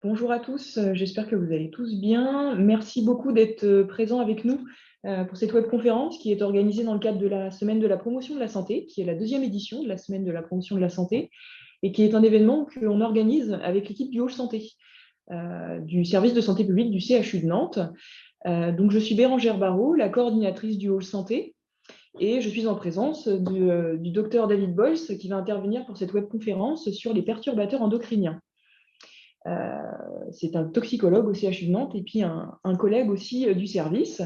Bonjour à tous, j'espère que vous allez tous bien. Merci beaucoup d'être présents avec nous pour cette webconférence qui est organisée dans le cadre de la Semaine de la promotion de la santé, qui est la deuxième édition de la Semaine de la promotion de la santé et qui est un événement que l'on organise avec l'équipe du Hall Santé, du service de santé publique du CHU de Nantes. Donc, je suis Bérangère Barrault, la coordinatrice du Hall Santé, et je suis en présence du docteur David Boyce qui va intervenir pour cette webconférence sur les perturbateurs endocriniens. C'est un toxicologue au CHU de Nantes et puis un collègue aussi du service.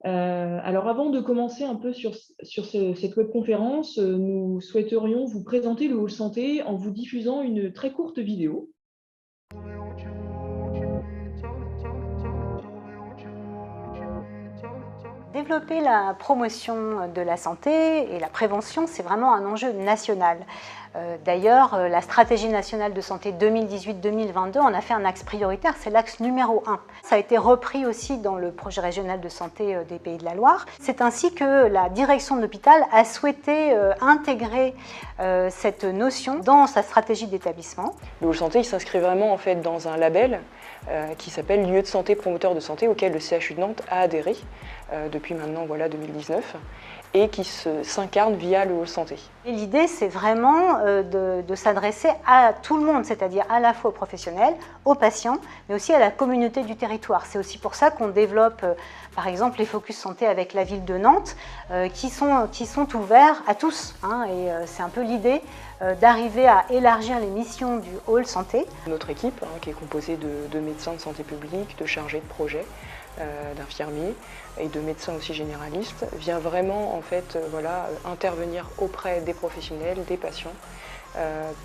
Alors avant de commencer un peu sur cette webconférence, nous souhaiterions vous présenter le Hall Santé en vous diffusant une très courte vidéo. Développer la promotion de la santé et la prévention, c'est vraiment un enjeu national. D'ailleurs, la stratégie nationale de santé 2018-2022 en a fait un axe prioritaire, c'est l'axe numéro 1. Ça a été repris aussi dans le projet régional de santé des Pays de la Loire. C'est ainsi que la direction de l'hôpital a souhaité intégrer cette notion dans sa stratégie d'établissement. Le Hall Santé s'inscrit vraiment en fait dans un label qui s'appelle Lieu de santé promoteur de santé, auquel le CHU de Nantes a adhéré depuis maintenant 2019 et qui s'incarne via le Hall Santé. L'idée, c'est vraiment de s'adresser à tout le monde, c'est-à-dire à la fois aux professionnels, aux patients, mais aussi à la communauté du territoire. C'est aussi pour ça qu'on développe, par exemple, les focus santé avec la ville de Nantes, qui sont ouverts à tous. Et c'est un peu l'idée d'arriver à élargir les missions du Hall Santé. Notre équipe, qui est composée de médecins de santé publique, de chargés de projet, d'infirmiers et de médecins aussi généralistes, vient vraiment en fait intervenir auprès des professionnels, des patients,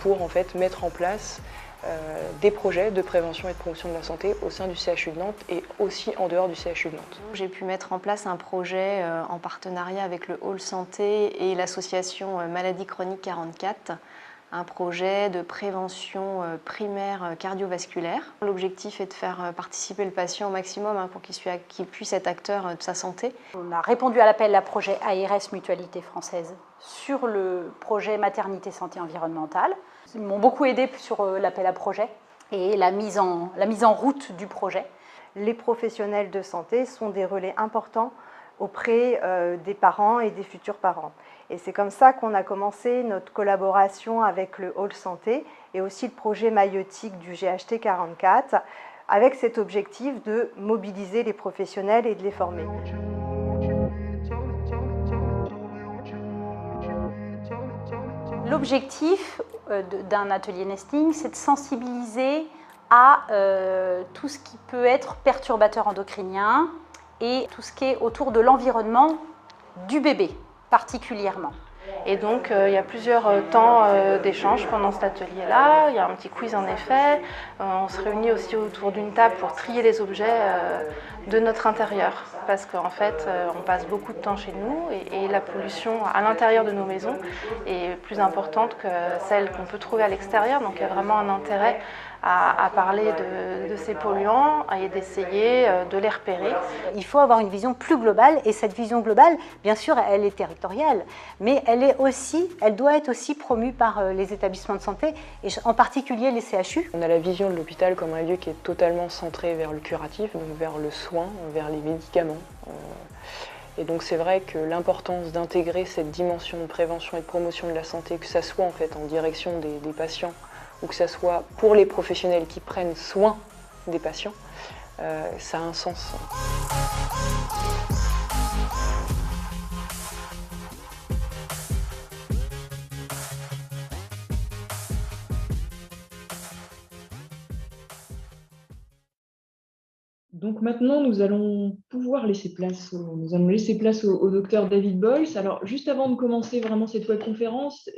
pour en fait mettre en place des projets de prévention et de promotion de la santé au sein du CHU de Nantes et aussi en dehors du CHU de Nantes. J'ai pu mettre en place un projet en partenariat avec le Hall Santé et l'association Maladie Chronique 44, un projet de prévention primaire cardiovasculaire. L'objectif est de faire participer le patient au maximum pour qu'il puisse être acteur de sa santé. On a répondu à l'appel à projet ARS Mutualité Française sur le projet Maternité Santé Environnementale. Ils m'ont beaucoup aidé sur l'appel à projet et la mise en route du projet. Les professionnels de santé sont des relais importants auprès des parents et des futurs parents. Et c'est comme ça qu'on a commencé notre collaboration avec le Hall Santé et aussi le projet maïeutique du GHT 44, avec cet objectif de mobiliser les professionnels et de les former. L'objectif d'un atelier nesting, c'est de sensibiliser à tout ce qui peut être perturbateur endocrinien et tout ce qui est autour de l'environnement du bébé particulièrement. Et donc il y a plusieurs temps d'échange pendant cet atelier-là. Il y a un petit quiz en effet. On se réunit aussi autour d'une table pour trier les objets de notre intérieur. Parce qu'en fait, on passe beaucoup de temps chez nous et la pollution à l'intérieur de nos maisons est plus importante que celle qu'on peut trouver à l'extérieur. Donc il y a vraiment un intérêt à parler de ces polluants et d'essayer de les repérer. Il faut avoir une vision plus globale et cette vision globale, bien sûr, elle est territoriale, mais elle doit être aussi promue par les établissements de santé et en particulier les CHU. On a la vision de l'hôpital comme un lieu qui est totalement centré vers le curatif, donc vers le soin, vers les médicaments. Et donc c'est vrai que l'importance d'intégrer cette dimension de prévention et de promotion de la santé, que ça soit en fait en direction des patients ou que ça soit pour les professionnels qui prennent soin des patients, ça a un sens. Donc maintenant, nous allons laisser place au docteur David Boyce. Alors, juste avant de commencer vraiment cette webconférence,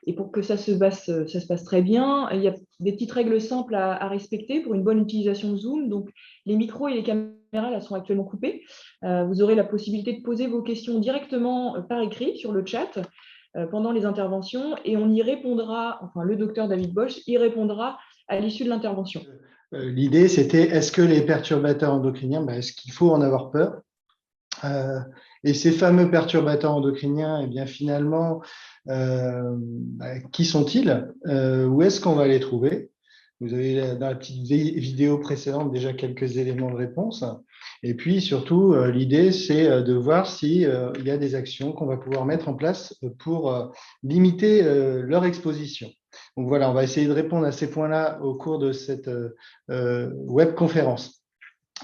et pour que ça se passe très bien, il y a des petites règles simples à respecter pour une bonne utilisation de Zoom. Donc, les micros et les caméras là, sont actuellement coupés. Vous aurez la possibilité de poser vos questions directement par écrit sur le chat pendant les interventions et on y répondra, enfin le docteur David Boyce y répondra à l'issue de l'intervention. L'idée, c'était est-ce que les perturbateurs endocriniens, est-ce qu'il faut en avoir peur? Et ces fameux perturbateurs endocriniens, eh bien finalement, qui sont-ils? Où est-ce qu'on va les trouver? Vous avez dans la petite vidéo précédente déjà quelques éléments de réponse. Et puis surtout, l'idée, c'est de voir s'il y a des actions qu'on va pouvoir mettre en place pour limiter leur exposition. Donc voilà, on va essayer de répondre à ces points-là au cours de cette webconférence.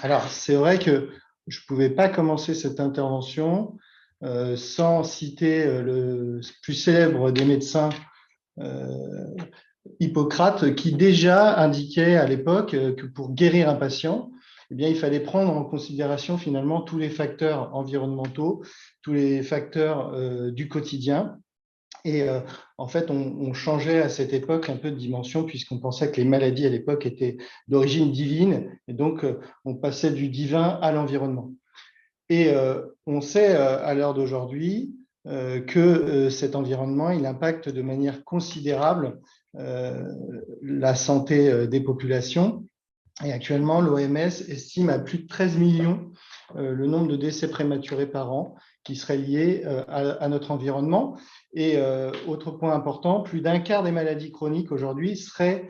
Alors, c'est vrai que je ne pouvais pas commencer cette intervention sans citer le plus célèbre des médecins, Hippocrate, qui déjà indiquait à l'époque que pour guérir un patient, eh bien, il fallait prendre en considération finalement tous les facteurs environnementaux, tous les facteurs du quotidien. Et en fait, on changeait à cette époque un peu de dimension puisqu'on pensait que les maladies à l'époque étaient d'origine divine et donc on passait du divin à l'environnement. Et on sait à l'heure d'aujourd'hui que cet environnement, il impacte de manière considérable la santé des populations. Et actuellement, l'OMS estime à plus de 13 millions le nombre de décès prématurés par an qui seraient liés à notre environnement. Et autre point important, plus d'un quart des maladies chroniques aujourd'hui seraient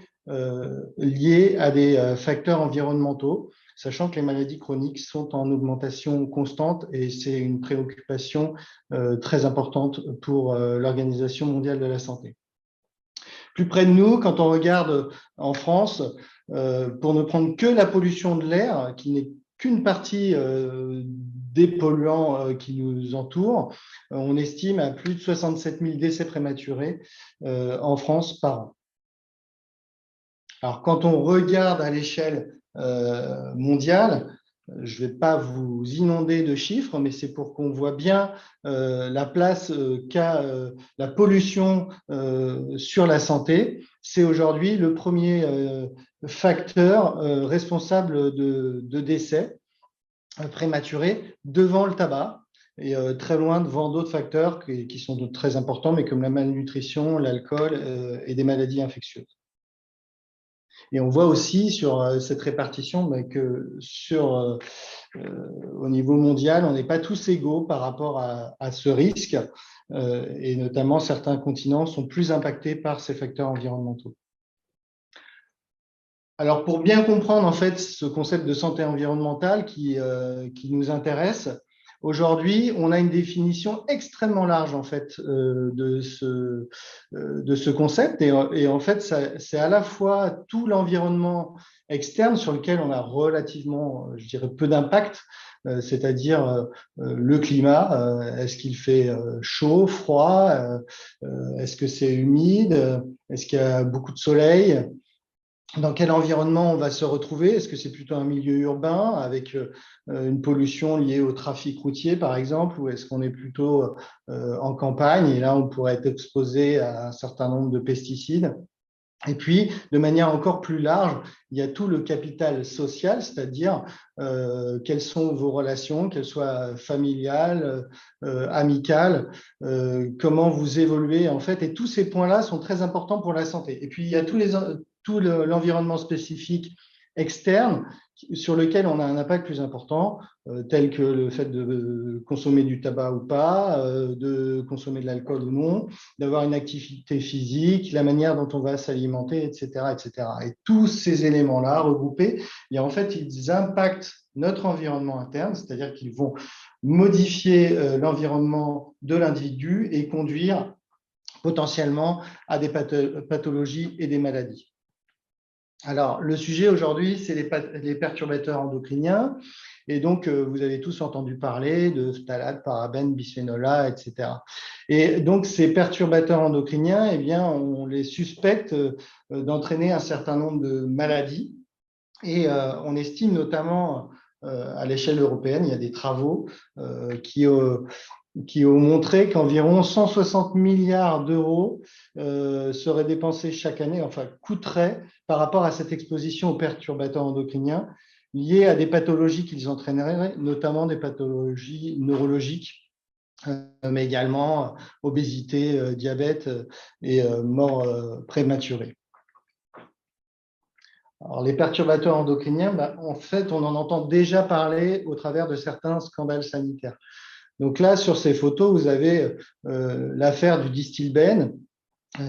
liées à des facteurs environnementaux, sachant que les maladies chroniques sont en augmentation constante et c'est une préoccupation très importante pour l'Organisation mondiale de la santé. Plus près de nous, quand on regarde en France, pour ne prendre que la pollution de l'air, qui n'est qu'une partie des polluants qui nous entourent, on estime à plus de 67 000 décès prématurés en France par an. Alors, quand on regarde à l'échelle mondiale, je ne vais pas vous inonder de chiffres, mais c'est pour qu'on voit bien la place qu'a la pollution sur la santé. C'est aujourd'hui le premier facteur responsable de décès prématurés devant le tabac et très loin devant d'autres facteurs qui sont très importants, mais comme la malnutrition, l'alcool et des maladies infectieuses. Et on voit aussi sur cette répartition que au niveau mondial, on n'est pas tous égaux par rapport à ce risque, et notamment certains continents sont plus impactés par ces facteurs environnementaux. Alors, pour bien comprendre en fait ce concept de santé environnementale qui nous intéresse, aujourd'hui, on a une définition extrêmement large en fait de ce concept et en fait, c'est à la fois tout l'environnement externe sur lequel on a relativement, je dirais, peu d'impact, c'est-à-dire le climat. Est-ce qu'il fait chaud, froid? Est-ce que c'est humide? Est-ce qu'il y a beaucoup de soleil? Dans quel environnement on va se retrouver? Est-ce que c'est plutôt un milieu urbain avec une pollution liée au trafic routier, par exemple, ou est-ce qu'on est plutôt en campagne et là, on pourrait être exposé à un certain nombre de pesticides? Et puis, de manière encore plus large, il y a tout le capital social, c'est-à-dire quelles sont vos relations, qu'elles soient familiales, amicales, comment vous évoluez en fait. Et tous ces points-là sont très importants pour la santé. Et puis, il y a tout l'environnement spécifique externe sur lequel on a un impact plus important, tel que le fait de consommer du tabac ou pas, de consommer de l'alcool ou non, d'avoir une activité physique, la manière dont on va s'alimenter, etc., etc. Et tous ces éléments-là regroupés, en fait, ils impactent notre environnement interne, c'est-à-dire qu'ils vont modifier l'environnement de l'individu et conduire potentiellement à des pathologies et des maladies. Alors, le sujet aujourd'hui, c'est les perturbateurs endocriniens. Et donc, vous avez tous entendu parler de phtalate, parabènes, bisphénol A, etc. Et donc, ces perturbateurs endocriniens, eh bien, on les suspecte d'entraîner un certain nombre de maladies. Et on estime notamment à l'échelle européenne, il y a des travaux qui ont montré qu'environ 160 milliards d'euros seraient dépensés chaque année, enfin coûteraient par rapport à cette exposition aux perturbateurs endocriniens liés à des pathologies qu'ils entraîneraient, notamment des pathologies neurologiques, mais également obésité, diabète et mort prématurée. Alors, les perturbateurs endocriniens, en fait, on en entend déjà parler au travers de certains scandales sanitaires. Donc là, sur ces photos, vous avez l'affaire du Distilbène,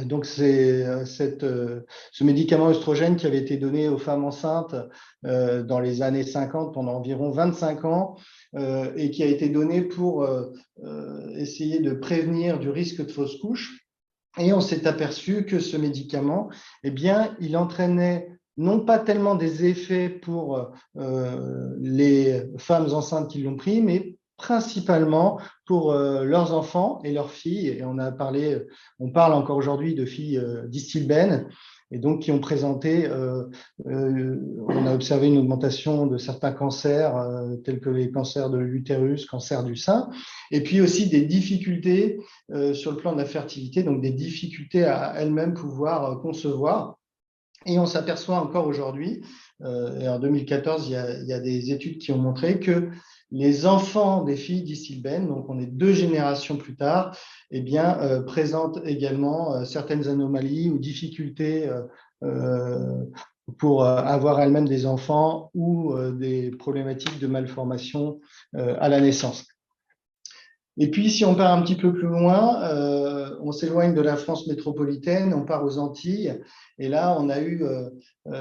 Donc, c'est ce médicament œstrogène qui avait été donné aux femmes enceintes dans les années 50 pendant environ 25 ans et qui a été donné pour essayer de prévenir du risque de fausse couche. Et on s'est aperçu que ce médicament, eh bien, il entraînait non pas tellement des effets pour les femmes enceintes qui l'ont pris, mais principalement pour leurs enfants et leurs filles. Et on parle encore aujourd'hui de filles d'Istilben, et donc qui ont présenté, on a observé une augmentation de certains cancers, tels que les cancers de l'utérus, cancer du sein, et puis aussi des difficultés sur le plan de la fertilité, donc des difficultés à elles-mêmes pouvoir concevoir. Et on s'aperçoit encore aujourd'hui, et en 2014, il y a des études qui ont montré que les enfants des filles d'Istilben, donc on est 2 générations plus tard, eh bien, présentent également certaines anomalies ou difficultés pour avoir elles-mêmes des enfants ou des problématiques de malformation à la naissance. Et puis, si on part un petit peu plus loin, on s'éloigne de la France métropolitaine, on part aux Antilles, et là, on a eu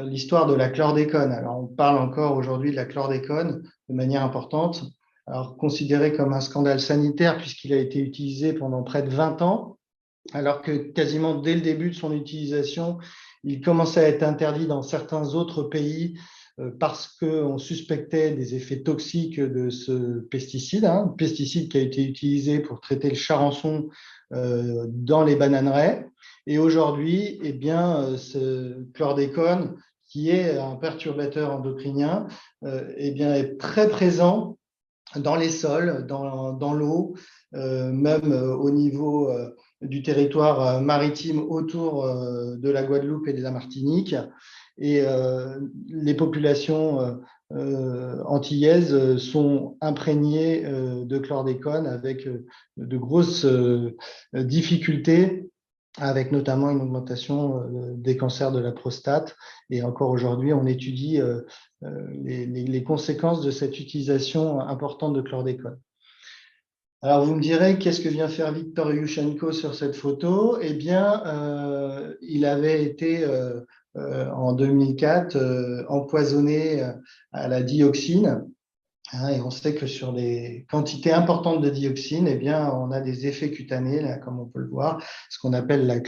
l'histoire de la chlordécone. Alors, on parle encore aujourd'hui de la chlordécone de manière importante, alors considéré comme un scandale sanitaire puisqu'il a été utilisé pendant près de 20 ans, alors que quasiment dès le début de son utilisation, il commençait à être interdit dans certains autres pays parce qu'on suspectait des effets toxiques de ce pesticide, pesticide qui a été utilisé pour traiter le charançon dans les bananeraies. Et aujourd'hui, eh bien, ce chlordécone, qui est un perturbateur endocrinien, eh bien, est très présent dans les sols, dans l'eau, même au niveau du territoire maritime autour de la Guadeloupe et de la Martinique. Et les populations antillaises sont imprégnées de chlordécone avec de grosses difficultés, avec notamment une augmentation des cancers de la prostate. Et encore aujourd'hui, on étudie les conséquences de cette utilisation importante de chlordécone. Alors, vous me direz, qu'est-ce que vient faire Viktor Yushchenko sur cette photo? Eh bien, il avait été en 2004 empoisonné à la dioxine. Et on sait que sur des quantités importantes de dioxine, eh bien, on a des effets cutanés, là, comme on peut le voir, ce qu'on appelle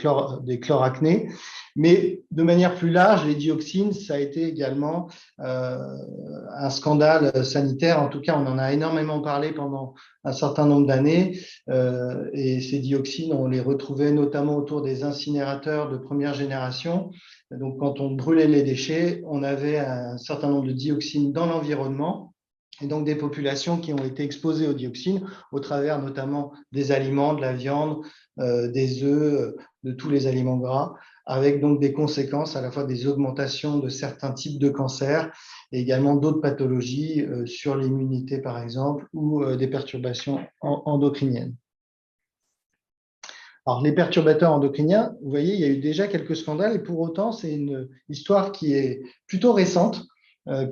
des chloracnées. Mais de manière plus large, les dioxines, ça a été également un scandale sanitaire. En tout cas, on en a énormément parlé pendant un certain nombre d'années. Et ces dioxines, on les retrouvait notamment autour des incinérateurs de première génération. Donc, quand on brûlait les déchets, on avait un certain nombre de dioxines dans l'environnement. Et donc des populations qui ont été exposées aux dioxines au travers notamment des aliments, de la viande, des œufs, de tous les aliments gras, avec donc des conséquences à la fois des augmentations de certains types de cancers et également d'autres pathologies sur l'immunité par exemple ou des perturbations endocriniennes. Alors, les perturbateurs endocriniens, vous voyez, il y a eu déjà quelques scandales et pour autant, c'est une histoire qui est plutôt récente.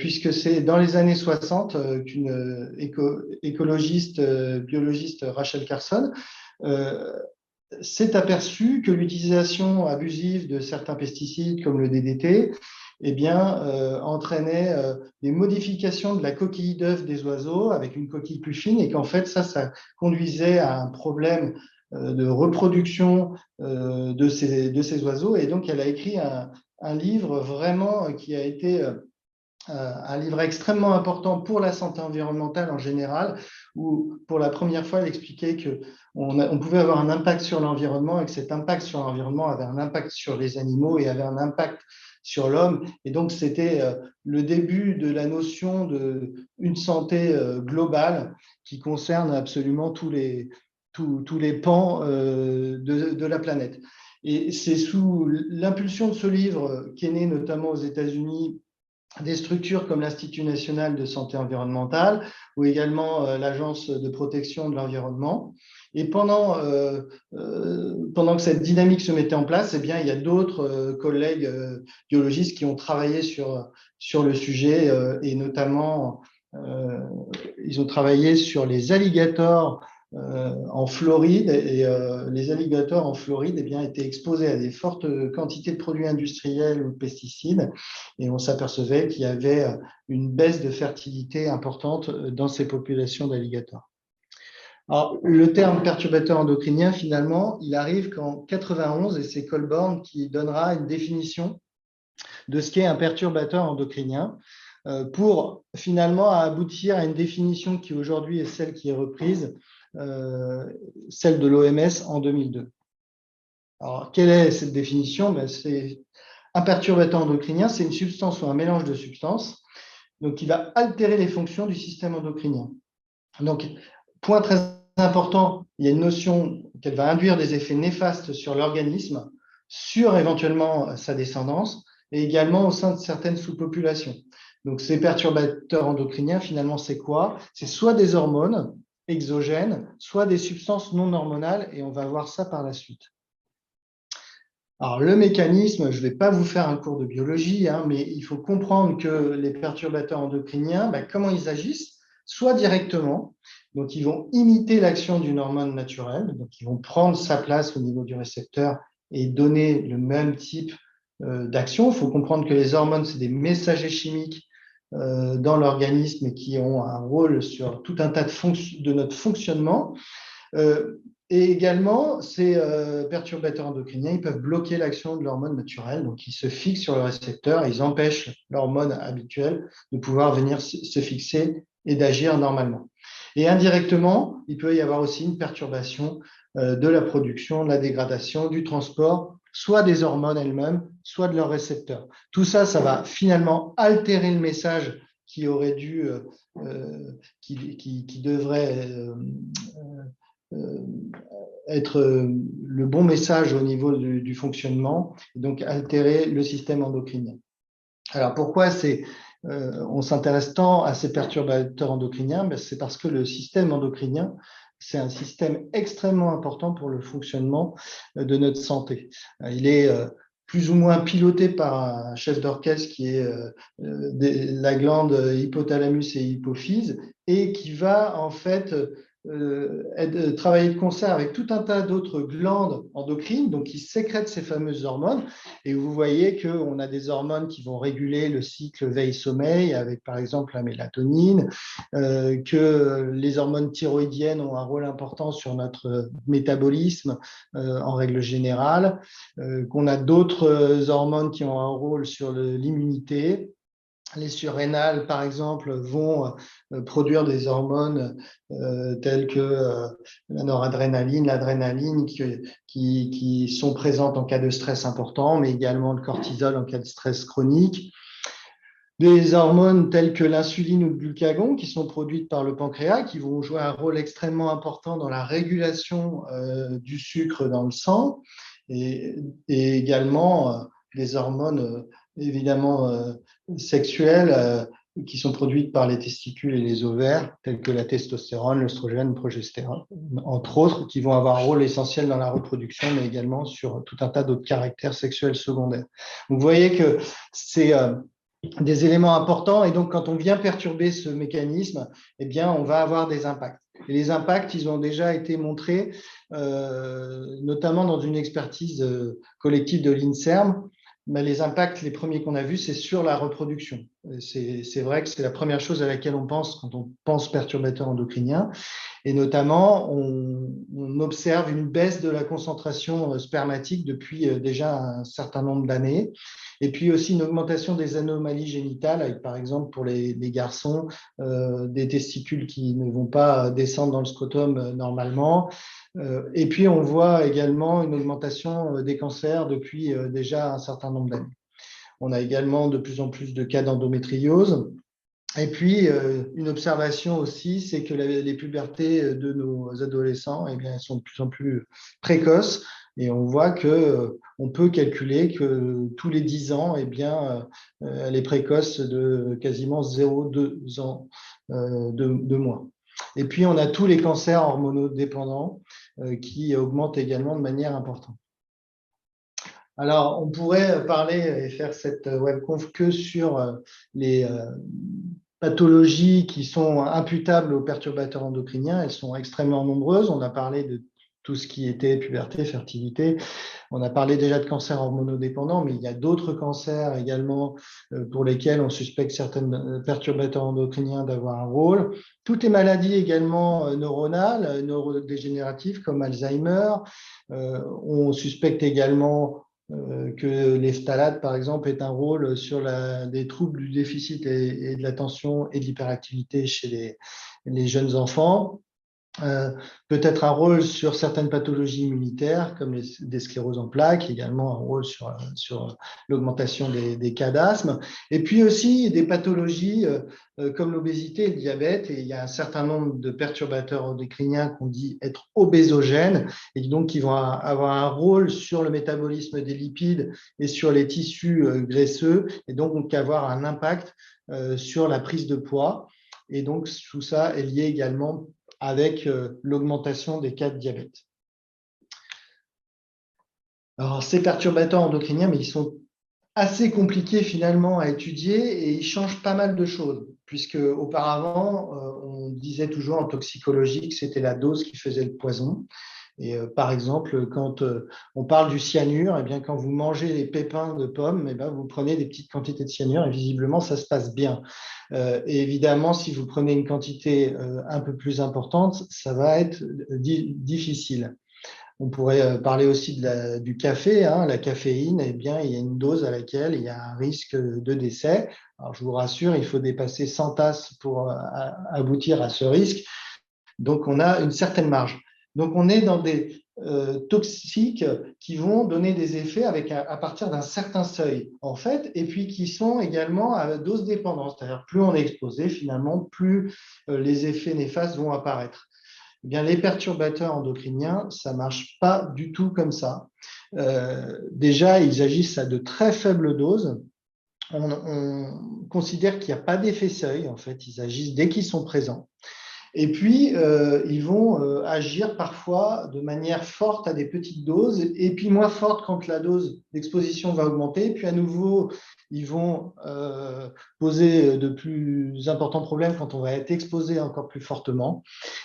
Puisque c'est dans les années 60 qu'une écologiste, biologiste, Rachel Carson, s'est aperçue que l'utilisation abusive de certains pesticides comme le DDT eh bien, entraînait des modifications de la coquille d'œuf des oiseaux avec une coquille plus fine et qu'en fait, ça conduisait à un problème de reproduction de ces oiseaux. Et donc, elle a écrit un livre vraiment qui a été un livre extrêmement important pour la santé environnementale en général, où pour la première fois, elle expliquait qu'on pouvait avoir un impact sur l'environnement et que cet impact sur l'environnement avait un impact sur les animaux et avait un impact sur l'homme. Et donc, c'était le début de la notion d'une santé globale qui concerne absolument tous les pans de la planète. Et c'est sous l'impulsion de ce livre qu'est né notamment aux États-Unis des structures comme l'Institut national de santé environnementale ou également l'Agence de protection de l'environnement. Et pendant que cette dynamique se mettait en place, eh bien, il y a d'autres collègues biologistes qui ont travaillé sur le sujet et notamment ils ont travaillé sur les alligators en Floride, et les alligators en Floride étaient exposés à des fortes quantités de produits industriels ou de pesticides, et on s'apercevait qu'il y avait une baisse de fertilité importante dans ces populations d'alligators. Alors, le terme perturbateur endocrinien, finalement, il arrive qu'en 91, et c'est Colborn qui donnera une définition de ce qu'est un perturbateur endocrinien, pour finalement aboutir à une définition qui aujourd'hui est celle qui est reprise, celle de l'OMS en 2002. Alors, quelle est cette définition? C'est un perturbateur endocrinien, c'est une substance ou un mélange de substances donc, qui va altérer les fonctions du système endocrinien. Donc, point très important, il y a une notion qu'elle va induire des effets néfastes sur l'organisme, sur éventuellement sa descendance, et également au sein de certaines sous-populations. Donc, ces perturbateurs endocriniens, finalement, c'est quoi? C'est soit des hormones exogènes, soit des substances non hormonales, et on va voir ça par la suite. Alors, le mécanisme, je ne vais pas vous faire un cours de biologie, mais il faut comprendre que les perturbateurs endocriniens, comment ils agissent? Soit directement, donc ils vont imiter l'action d'une hormone naturelle, donc ils vont prendre sa place au niveau du récepteur et donner le même type d'action. Il faut comprendre que les hormones, c'est des messagers chimiques dans l'organisme et qui ont un rôle sur tout un tas de notre fonctionnement. Et également, ces perturbateurs endocriniens, ils peuvent bloquer l'action de l'hormone naturelle, donc ils se fixent sur le récepteur et ils empêchent l'hormone habituelle de pouvoir venir se fixer et d'agir normalement. Et indirectement, il peut y avoir aussi une perturbation de la production, de la dégradation, du transport, soit des hormones elles-mêmes, soit de leurs récepteurs. Tout ça, ça va finalement altérer le message qui aurait dû, qui devrait être le bon message au niveau du fonctionnement, et donc altérer le système endocrinien. Alors pourquoi on s'intéresse tant à ces perturbateurs endocriniens? C'est parce que le système endocrinien, c'est un système extrêmement important pour le fonctionnement de notre santé. Il est plus ou moins piloté par un chef d'orchestre qui est la glande hypothalamus et hypophyse, et qui va en fait travailler de concert avec tout un tas d'autres glandes endocrines, donc qui sécrètent ces fameuses hormones. Et vous voyez qu'on a des hormones qui vont réguler le cycle veille-sommeil, avec par exemple la mélatonine, que les hormones thyroïdiennes ont un rôle important sur notre métabolisme en règle générale, qu'on a d'autres hormones qui ont un rôle sur l'immunité. Les surrénales, par exemple, vont produire des hormones telles que la noradrénaline, l'adrénaline, qui sont présentes en cas de stress important, mais également le cortisol en cas de stress chronique. Des hormones telles que l'insuline ou le glucagon, qui sont produites par le pancréas, qui vont jouer un rôle extrêmement important dans la régulation du sucre dans le sang, et également des hormones évidemment sexuelles qui sont produites par les testicules et les ovaires, telles que la testostérone, l'œstrogène, le progestérone, entre autres, qui vont avoir un rôle essentiel dans la reproduction, mais également sur tout un tas d'autres caractères sexuels secondaires. Donc, vous voyez que c'est des éléments importants, et donc quand on vient perturber ce mécanisme, on va avoir des impacts. Et les impacts, ils ont déjà été montrés, notamment dans une expertise collective de l'INSERM. Mais les impacts, les premiers qu'on a vus, c'est sur la reproduction. C'est vrai que c'est la première chose à laquelle on pense quand on pense perturbateur endocrinien. Et notamment, on observe une baisse de la concentration spermatique depuis déjà un certain nombre d'années. Et puis aussi une augmentation des anomalies génitales, avec par exemple pour les garçons, des testicules qui ne vont pas descendre dans le scrotum normalement. Et puis, on voit également une augmentation des cancers depuis déjà un certain nombre d'années. On a également de plus en plus de cas d'endométriose. Et puis, une observation aussi, c'est que les pubertés de nos adolescents, elles sont de plus en plus précoces. Et on voit qu'on peut calculer que tous les 10 ans, elle est précoce de quasiment 0,2 ans de moins. Et puis, on a tous les cancers hormonodépendants qui augmentent également de manière importante. Alors, on pourrait parler et faire cette webconf que sur les pathologies qui sont imputables aux perturbateurs endocriniens, elles sont extrêmement nombreuses. On a parlé de tout ce qui était puberté, fertilité. On a parlé déjà de cancers hormonodépendants, mais il y a d'autres cancers également pour lesquels on suspecte certains perturbateurs endocriniens d'avoir un rôle. Toutes les maladies également neuronales, neurodégénératives comme Alzheimer. On suspecte également que les phtalates, par exemple, aient un rôle sur des troubles du déficit et de l'attention et de l'hyperactivité chez les jeunes enfants. Peut-être un rôle sur certaines pathologies immunitaires comme des scléroses en plaques, également un rôle sur l'augmentation des cas d'asthme, et puis aussi des pathologies comme l'obésité et le diabète. Et il y a un certain nombre de perturbateurs endocriniens qu'on dit être obésogènes et donc qui vont avoir un rôle sur le métabolisme des lipides et sur les tissus graisseux, et donc avoir un impact sur la prise de poids. Et donc tout ça est lié également avec l'augmentation des cas de diabète. Alors, ces perturbateurs endocriniens, mais ils sont assez compliqués finalement à étudier et ils changent pas mal de choses, puisque auparavant, on disait toujours en toxicologie que c'était la dose qui faisait le poison. Et par exemple, quand on parle du cyanure, eh bien, quand vous mangez les pépins de pommes, eh bien, vous prenez des petites quantités de cyanure et visiblement, ça se passe bien. Et évidemment, si vous prenez une quantité un peu plus importante, ça va être difficile. On pourrait parler aussi du café, hein, la caféine. Eh bien, il y a une dose à laquelle il y a un risque de décès. Alors, je vous rassure, il faut dépasser 100 tasses pour aboutir à ce risque. Donc, on a une certaine marge. Donc, on est dans des toxiques qui vont donner des effets à partir d'un certain seuil, en fait, et puis qui sont également à dose dépendante. C'est-à-dire, plus on est exposé, finalement, plus les effets néfastes vont apparaître. Eh bien, les perturbateurs endocriniens, ça ne marche pas du tout comme ça. Déjà, ils agissent à de très faibles doses. On considère qu'il n'y a pas d'effet seuil, en fait, ils agissent dès qu'ils sont présents. Et puis, ils vont agir parfois de manière forte à des petites doses et puis moins forte quand la dose d'exposition va augmenter. Puis à nouveau, ils vont poser de plus importants problèmes quand on va être exposé encore plus fortement.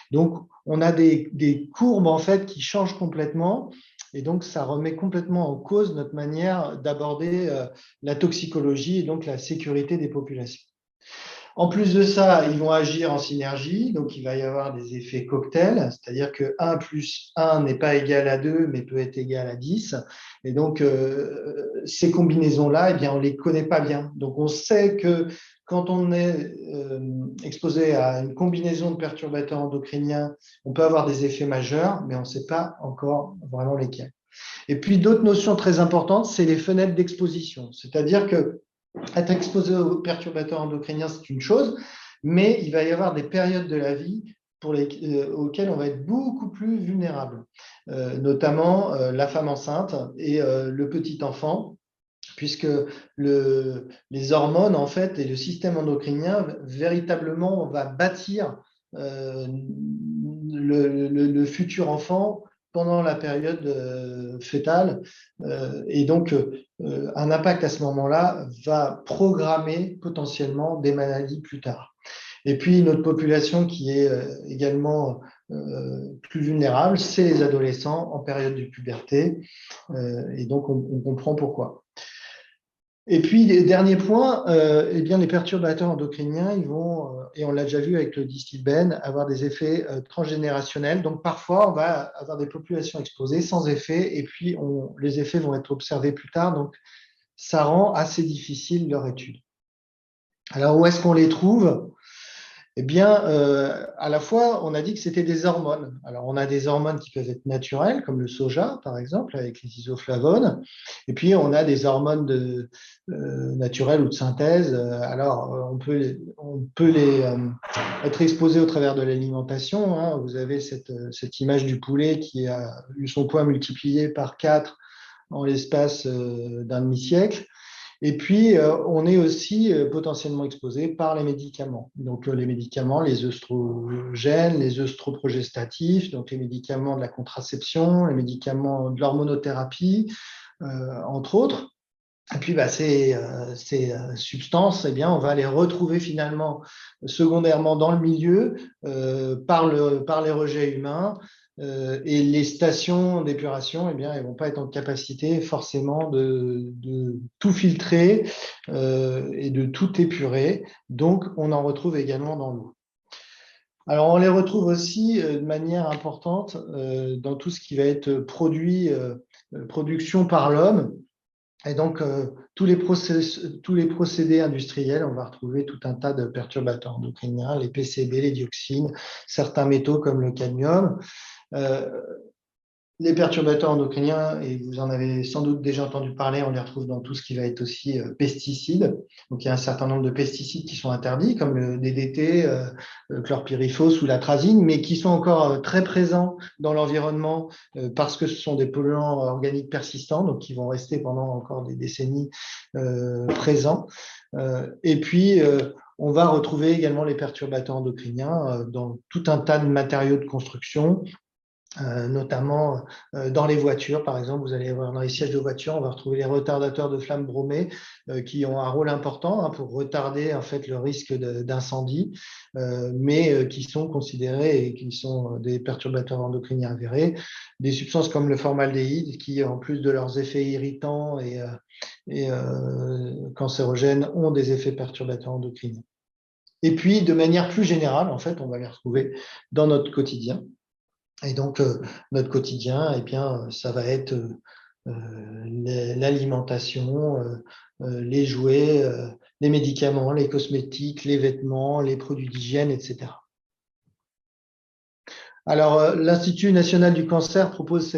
Donc, on a des courbes en fait qui changent complètement. Et donc, ça remet complètement en cause notre manière d'aborder la toxicologie et donc la sécurité des populations. En plus de ça, ils vont agir en synergie, donc il va y avoir des effets cocktails, c'est-à-dire que 1 plus 1 n'est pas égal à 2, mais peut être égal à 10. Et donc, ces combinaisons-là, eh bien, on ne les connaît pas bien. Donc, on sait que quand on est exposé à une combinaison de perturbateurs endocriniens, on peut avoir des effets majeurs, mais on ne sait pas encore vraiment lesquels. Et puis, d'autres notions très importantes, c'est les fenêtres d'exposition. C'est-à-dire que être exposé aux perturbateurs endocriniens, c'est une chose, mais il va y avoir des périodes de la vie auxquelles on va être beaucoup plus vulnérable, notamment la femme enceinte et le petit enfant, puisque les hormones en fait et le système endocrinien véritablement va bâtir le futur enfant pendant la période fœtale. Et donc, un impact à ce moment-là va programmer potentiellement des maladies plus tard. Et puis, notre population qui est également plus vulnérable, c'est les adolescents en période de puberté. Et donc, on comprend pourquoi. Et puis, dernier point, eh bien, les perturbateurs endocriniens, ils vont, et on l'a déjà vu avec le Distilbène, avoir des effets transgénérationnels. Donc, parfois, on va avoir des populations exposées sans effet, et puis les effets vont être observés plus tard. Donc, ça rend assez difficile leur étude. Alors, où est-ce qu'on les trouve ? Eh bien, à la fois, on a dit que c'était des hormones. Alors, on a des hormones qui peuvent être naturelles, comme le soja, par exemple, avec les isoflavones. Et puis, on a des hormones naturelles ou de synthèse. Alors, on peut être exposé au travers de l'alimentation, hein. Vous avez cette image du poulet qui a eu son poids multiplié par 4 en l'espace d'un demi-siècle. Et puis, on est aussi potentiellement exposé par les médicaments. Donc, les médicaments, les œstrogènes, les œstroprogestatifs, donc les médicaments de la contraception, les médicaments de l'hormonothérapie, entre autres. Et puis, ces substances, on va les retrouver finalement secondairement dans le milieu par les rejets humains. Et les stations d'épuration, elles vont pas être en capacité forcément de tout filtrer et de tout épurer. Donc, on en retrouve également dans l'eau. Alors, on les retrouve aussi de manière importante dans tout ce qui va être production par l'homme. Et donc, tous les procédés industriels, on va retrouver tout un tas de perturbateurs endocriniens, les PCB, les dioxines, certains métaux comme le cadmium. Les perturbateurs endocriniens, et vous en avez sans doute déjà entendu parler, on les retrouve dans tout ce qui va être aussi pesticides. Donc, il y a un certain nombre de pesticides qui sont interdits, comme le DDT, le chlorpyrifos ou l'atrazine, mais qui sont encore très présents dans l'environnement parce que ce sont des polluants organiques persistants, donc qui vont rester pendant encore des décennies présents. Et puis, on va retrouver également les perturbateurs endocriniens dans tout un tas de matériaux de construction, notamment dans les voitures, par exemple, vous allez voir dans les sièges de voiture, on va retrouver les retardateurs de flammes bromées qui ont un rôle important pour retarder en fait le risque d'incendie, mais qui sont considérés et qui sont des perturbateurs endocriniens avérés. Des substances comme le formaldéhyde qui, en plus de leurs effets irritants et cancérogènes, ont des effets perturbateurs endocriniens. Et puis, de manière plus générale, en fait, on va les retrouver dans notre quotidien. Et donc, notre quotidien, ça va être l'alimentation, les jouets, les médicaments, les cosmétiques, les vêtements, les produits d'hygiène, etc. Alors, l'Institut national du cancer propose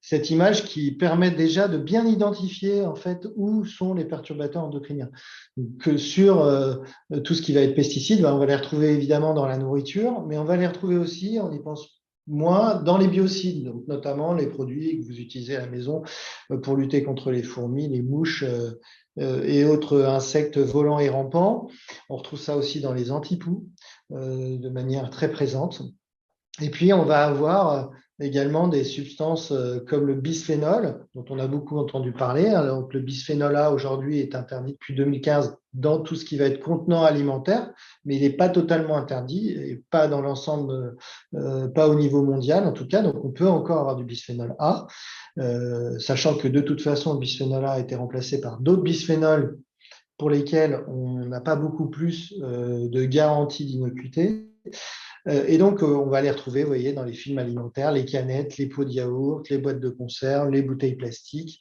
cette image qui permet déjà de bien identifier en fait où sont les perturbateurs endocriniens. Que sur tout ce qui va être pesticides, on va les retrouver évidemment dans la nourriture, mais on va les retrouver aussi, on y pense moins, dans les biocides, donc notamment les produits que vous utilisez à la maison pour lutter contre les fourmis, les mouches et autres insectes volants et rampants. On retrouve ça aussi dans les antipoux de manière très présente. Et puis, on va avoir également des substances comme le bisphénol, dont on a beaucoup entendu parler. Alors, le bisphénol A, aujourd'hui, est interdit depuis 2015 dans tout ce qui va être contenant alimentaire, mais il n'est pas totalement interdit, et pas dans l'ensemble, pas au niveau mondial en tout cas. Donc, on peut encore avoir du bisphénol A, sachant que de toute façon, le bisphénol A a été remplacé par d'autres bisphénols pour lesquels on n'a pas beaucoup plus de garantie d'innocuité. Et donc, on va les retrouver, vous voyez, dans les films alimentaires, les canettes, les pots de yaourt, les boîtes de conserve, les bouteilles plastiques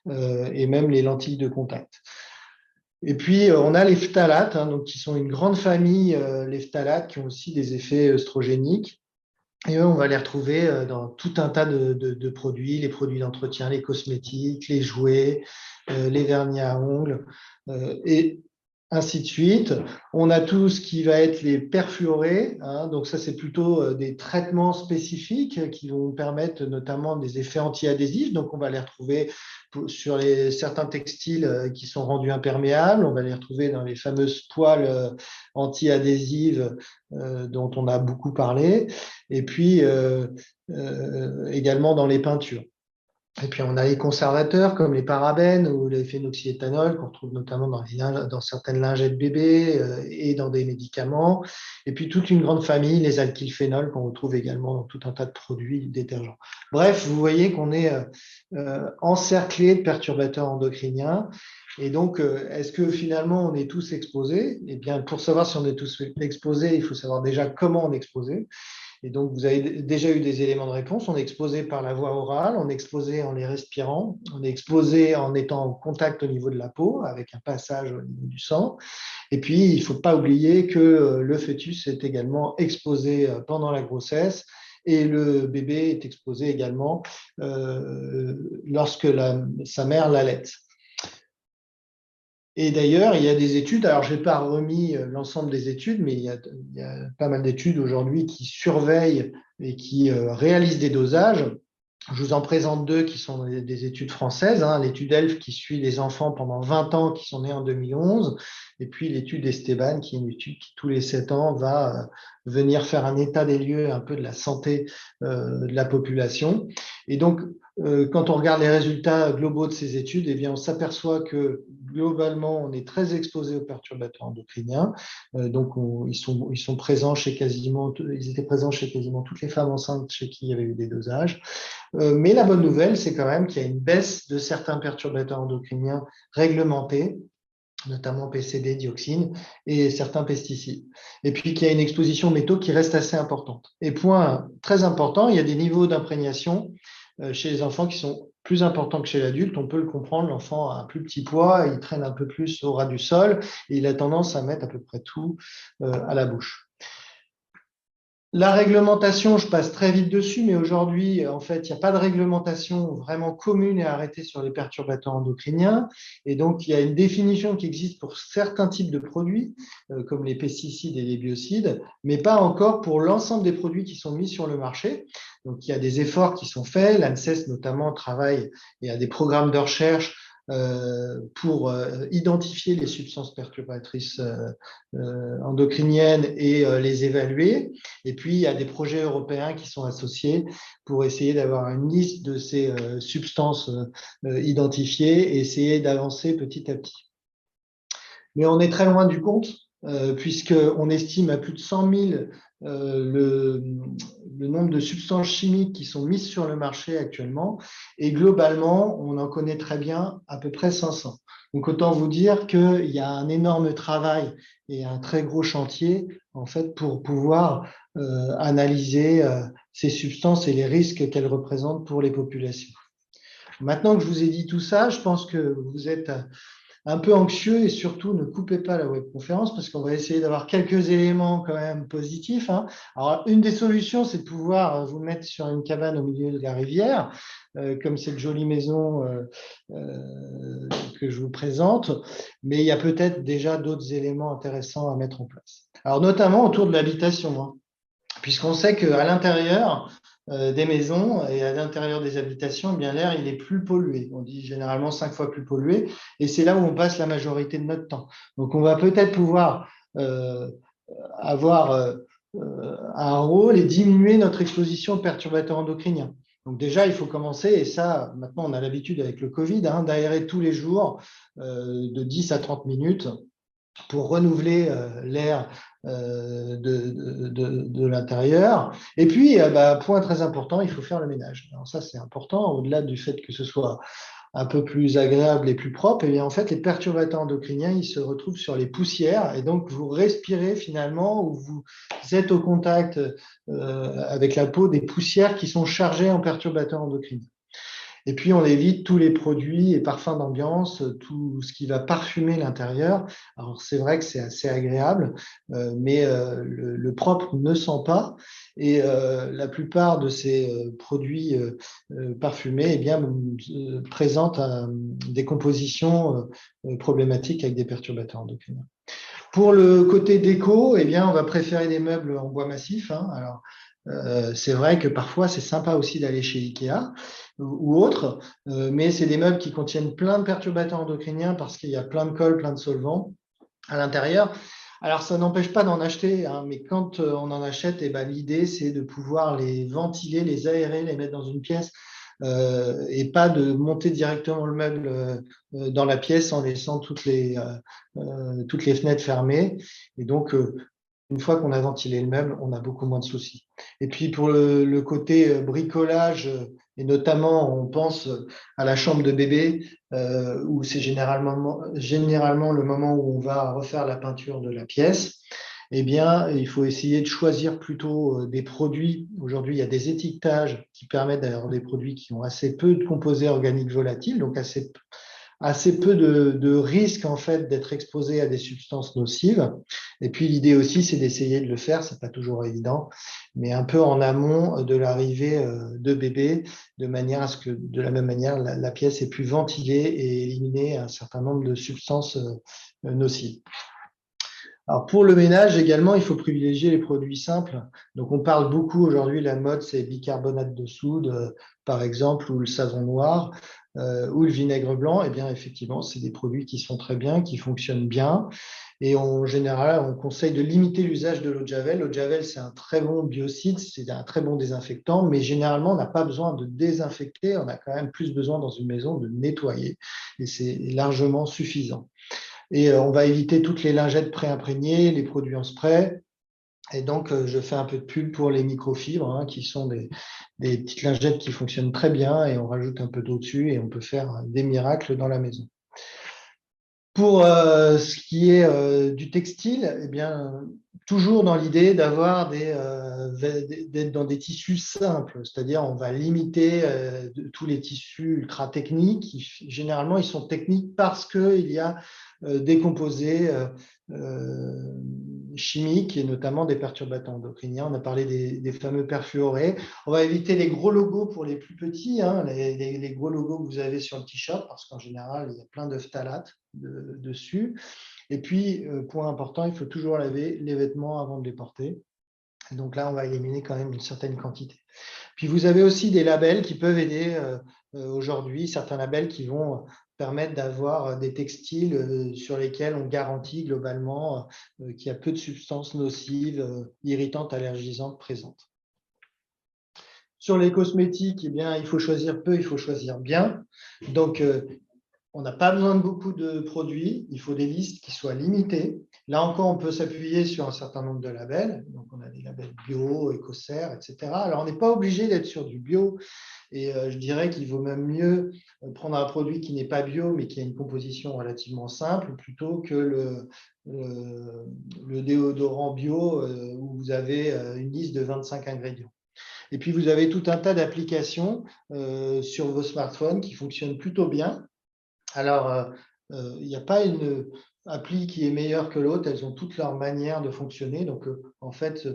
et même les lentilles de contact. Et puis, on a les phtalates, donc, qui sont une grande famille, les phtalates, qui ont aussi des effets œstrogéniques. Et eux, on va les retrouver dans tout un tas de produits, les produits d'entretien, les cosmétiques, les jouets, les vernis à ongles, et ainsi de suite. On a tout ce qui va être les perfluorés, donc ça c'est plutôt des traitements spécifiques qui vont permettre notamment des effets anti-adhésifs, donc on va les retrouver sur certains textiles qui sont rendus imperméables, on va les retrouver dans les fameuses poêles anti-adhésives dont on a beaucoup parlé, et puis également dans les peintures. Et puis, on a les conservateurs comme les parabènes ou les phénoxyéthanol qu'on retrouve notamment dans certaines lingettes bébés et dans des médicaments. Et puis, toute une grande famille, les alkylphénols qu'on retrouve également dans tout un tas de produits détergents. Bref, vous voyez qu'on est encerclé de perturbateurs endocriniens. Et donc, est-ce que finalement, on est tous exposés? Eh bien, pour savoir si on est tous exposés, il faut savoir déjà comment on est exposé. Et donc, vous avez déjà eu des éléments de réponse. On est exposé par la voie orale, on est exposé en les respirant, on est exposé en étant en contact au niveau de la peau, avec un passage au niveau du sang. Et puis, il ne faut pas oublier que le fœtus est également exposé pendant la grossesse et le bébé est exposé également lorsque sa mère l'allaite. Et d'ailleurs, il y a des études, alors je n'ai pas remis l'ensemble des études, mais il y a pas mal d'études aujourd'hui qui surveillent et qui réalisent des dosages. Je vous en présente deux qui sont des études françaises. L'étude ELF qui suit les enfants pendant 20 ans qui sont nés en 2011 Et puis l'étude Esteban, qui est une étude qui tous les 7 ans va venir faire un état des lieux un peu de la santé de la population. Et donc, quand on regarde les résultats globaux de ces études, eh bien, on s'aperçoit que globalement, on est très exposé aux perturbateurs endocriniens. Donc, ils sont présents chez ils étaient présents chez quasiment toutes les femmes enceintes chez qui il y avait eu des dosages. Mais la bonne nouvelle, c'est quand même qu'il y a une baisse de certains perturbateurs endocriniens réglementés, notamment PCB, dioxine et certains pesticides. Et puis qu'il y a une exposition aux métaux qui reste assez importante. Et point très important, il y a des niveaux d'imprégnation chez les enfants qui sont plus importants que chez l'adulte. On peut le comprendre, l'enfant a un plus petit poids, il traîne un peu plus au ras du sol et il a tendance à mettre à peu près tout à la bouche. La réglementation, je passe très vite dessus, mais aujourd'hui, en fait, il n'y a pas de réglementation vraiment commune et arrêtée sur les perturbateurs endocriniens. Et donc, il y a une définition qui existe pour certains types de produits, comme les pesticides et les biocides, mais pas encore pour l'ensemble des produits qui sont mis sur le marché. Donc, il y a des efforts qui sont faits. L'ANSES, notamment, travaille et a des programmes de recherche pour identifier les substances perturbatrices endocriniennes et les évaluer. Et puis, il y a des projets européens qui sont associés pour essayer d'avoir une liste de ces substances identifiées et essayer d'avancer petit à petit. Mais on est très loin du compte, puisqu'on estime à plus de 100 000 le nombre de substances chimiques qui sont mises sur le marché actuellement. Et globalement, on en connaît très bien à peu près 500. Donc, autant vous dire qu'il y a un énorme travail et un très gros chantier, en fait, pour pouvoir analyser ces substances et les risques qu'elles représentent pour les populations. Maintenant que je vous ai dit tout ça, je pense que vous êtes un peu anxieux et surtout ne coupez pas la webconférence parce qu'on va essayer d'avoir quelques éléments quand même positifs. Alors, une des solutions, c'est de pouvoir vous mettre sur une cabane au milieu de la rivière, comme cette jolie maison que je vous présente, mais il y a peut-être déjà d'autres éléments intéressants à mettre en place. Alors, notamment autour de l'habitation, puisqu'on sait qu'à l'intérieur des maisons et à l'intérieur des habitations, eh bien l'air il est plus pollué. On dit généralement 5 fois plus pollué, et c'est là où on passe la majorité de notre temps. Donc on va peut-être pouvoir avoir un rôle et diminuer notre exposition aux perturbateurs endocriniens. Donc déjà, il faut commencer, et ça, maintenant on a l'habitude avec le Covid, d'aérer tous les jours de 10 à 30 minutes pour renouveler l'air de l'intérieur. Et puis, point très important, il faut faire le ménage. Alors ça, c'est important, au-delà du fait que ce soit un peu plus agréable et plus propre, et bien en fait, les perturbateurs endocriniens, ils se retrouvent sur les poussières, et donc vous respirez finalement, ou vous êtes au contact avec la peau des poussières qui sont chargées en perturbateurs endocriniens. Et puis, on évite tous les produits et parfums d'ambiance, tout ce qui va parfumer l'intérieur. Alors, c'est vrai que c'est assez agréable, mais le propre ne sent pas. Et la plupart de ces produits parfumés présentent des compositions problématiques avec des perturbateurs endocriniens. Pour le côté déco, on va préférer des meubles en bois massif. Alors, c'est vrai que parfois, c'est sympa aussi d'aller chez Ikea ou autre, mais c'est des meubles qui contiennent plein de perturbateurs endocriniens parce qu'il y a plein de colle, plein de solvants à l'intérieur. Alors, ça n'empêche pas d'en acheter, mais quand on en achète, l'idée, c'est de pouvoir les ventiler, les aérer, les mettre dans une pièce et pas de monter directement le meuble dans la pièce en laissant toutes les fenêtres fermées. Et donc, une fois qu'on a ventilé le meuble, on a beaucoup moins de soucis. Et puis pour le côté bricolage, et notamment on pense à la chambre de bébé, où c'est généralement le moment où on va refaire la peinture de la pièce, il faut essayer de choisir plutôt des produits. Aujourd'hui, il y a des étiquetages qui permettent d'avoir des produits qui ont assez peu de composés organiques volatiles, donc assez peu de risques en fait d'être exposé à des substances nocives. Et puis l'idée aussi, c'est d'essayer de le faire, c'est pas toujours évident, mais un peu en amont de l'arrivée de bébé, de manière à ce que, de la même manière, la pièce ait pu ventiler et éliminer un certain nombre de substances nocives. Alors pour le ménage également, il faut privilégier les produits simples. Donc on parle beaucoup aujourd'hui, la mode, c'est bicarbonate de soude, par exemple, ou le savon noir, ou le vinaigre blanc. Effectivement, c'est des produits qui sont très bien, qui fonctionnent bien. Et en général, on conseille de limiter l'usage de l'eau de Javel. L'eau de Javel, c'est un très bon biocide, c'est un très bon désinfectant, mais généralement, on n'a pas besoin de désinfecter, on a quand même plus besoin dans une maison de nettoyer, et c'est largement suffisant. Et on va éviter toutes les lingettes pré-imprégnées, les produits en spray. Et donc, je fais un peu de pub pour les microfibres, hein, qui sont des petites lingettes qui fonctionnent très bien, et on rajoute un peu d'eau dessus et on peut faire des miracles dans la maison. Pour ce qui est du textile, eh bien, toujours dans l'idée d'avoir d'être dans des tissus simples, c'est-à-dire on va limiter tous les tissus ultra techniques. Généralement, ils sont techniques parce qu'il y a des composés chimiques et notamment des perturbateurs endocriniens. On a parlé des fameux perfluorés. On va éviter les gros logos pour les plus petits, hein, les gros logos que vous avez sur le t-shirt, parce qu'en général, il y a plein de phtalates dessus. Et puis, point important, il faut toujours laver les vêtements avant de les porter. Et donc là, on va éliminer quand même une certaine quantité. Puis vous avez aussi des labels qui peuvent aider aujourd'hui, certains labels qui vont permettre d'avoir des textiles sur lesquels on garantit globalement qu'il y a peu de substances nocives, irritantes, allergisantes présentes. Sur les cosmétiques, eh bien, il faut choisir peu, il faut choisir bien. Donc, on n'a pas besoin de beaucoup de produits, il faut des listes qui soient limitées. Là encore, on peut s'appuyer sur un certain nombre de labels. Donc, on a des labels bio, Écossaire, etc. Alors, on n'est pas obligé d'être sur du bio. Et je dirais qu'il vaut même mieux prendre un produit qui n'est pas bio, mais qui a une composition relativement simple, plutôt que le déodorant bio où vous avez une liste de 25 ingrédients. Et puis, vous avez tout un tas d'applications sur vos smartphones qui fonctionnent plutôt bien. Alors, il n'y a pas une appli qui est meilleure que l'autre, elles ont toutes leur manière de fonctionner. Donc, en fait,